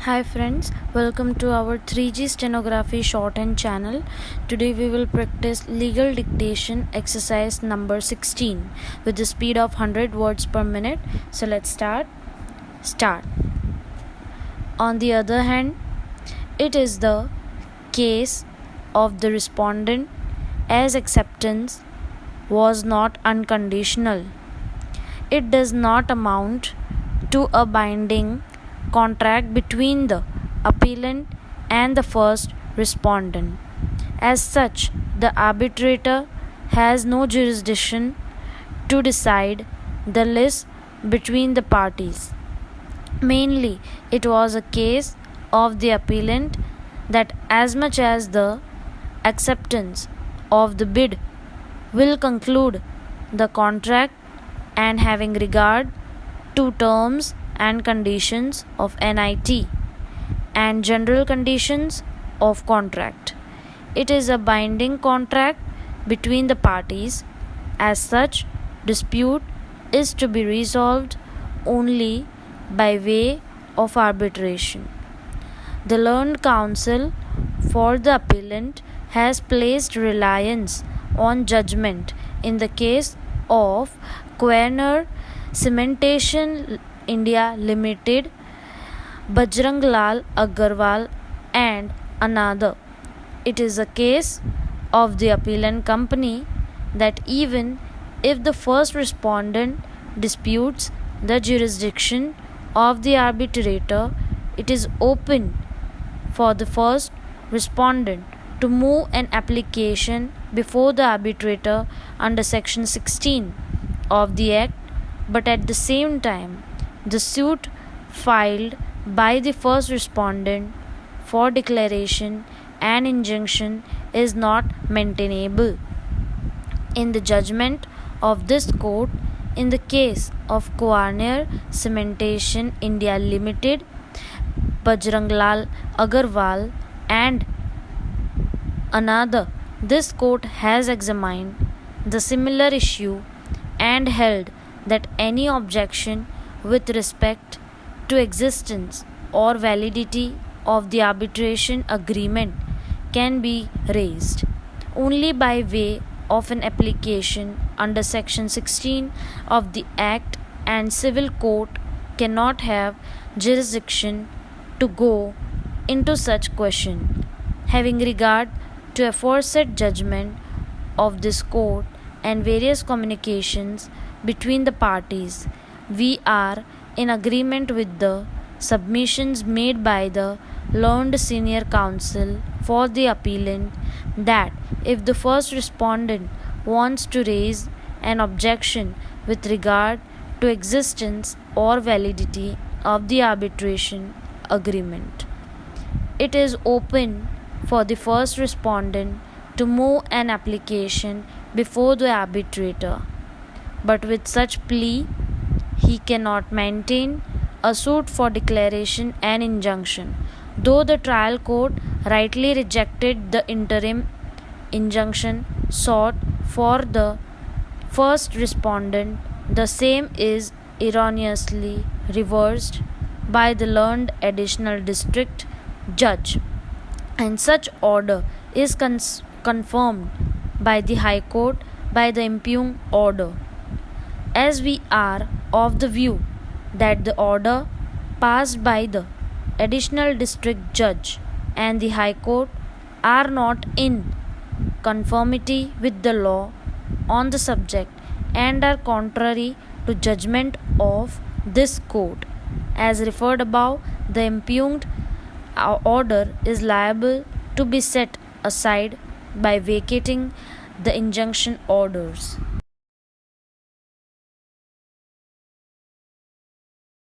Hi friends, welcome to our 3G stenography shorthand channel. Today we will practice legal dictation exercise number 16 with the speed of 100 words per minute. So let's start. On the other hand, it is the case of the respondent as acceptance was not unconditional. It does not amount to a binding contract between the appellant and the first respondent. As such, the arbitrator has no jurisdiction to decide the list between the parties. Mainly, it was a case of the appellant that as much as the acceptance of the bid will conclude the contract and having regard to terms and conditions of NIT and general conditions of contract. It is a binding contract between the parties. As such, dispute is to be resolved only by way of arbitration. The learned counsel for the appellant has placed reliance on judgment in the case of Quaner Cementation India Limited, Bajranglal Agarwal and another. It is a case of the appellant company that even if the first respondent disputes the jurisdiction of the arbitrator, it is open for the first respondent to move an application before the arbitrator under section 16 of the Act, but at the same time the suit filed by the first respondent for declaration and injunction is not maintainable. In the judgment of this court, in the case of Quaner Cementation India Limited, Bajranglal Agarwal and another, this court has examined the similar issue and held that any objection with respect to existence or validity of the arbitration agreement can be raised only by way of an application under section 16 of the Act, and civil court cannot have jurisdiction to go into such question. Having regard to aforesaid judgment of this court and various communications between the parties, we are in agreement with the submissions made by the learned senior counsel for the appellant that if the first respondent wants to raise an objection with regard to existence or validity of the arbitration agreement, it is open for the first respondent to move an application before the arbitrator. But with such plea, he cannot maintain a suit for declaration and injunction. Though the trial court rightly rejected the interim injunction sought for the first respondent, the same is erroneously reversed by the learned additional district judge, and such order is confirmed by the High Court by the impugned order. As we are of the view that the order passed by the additional district judge and the High Court are not in conformity with the law on the subject and are contrary to judgment of this court, as referred above, the impugned order is liable to be set aside by vacating the injunction orders.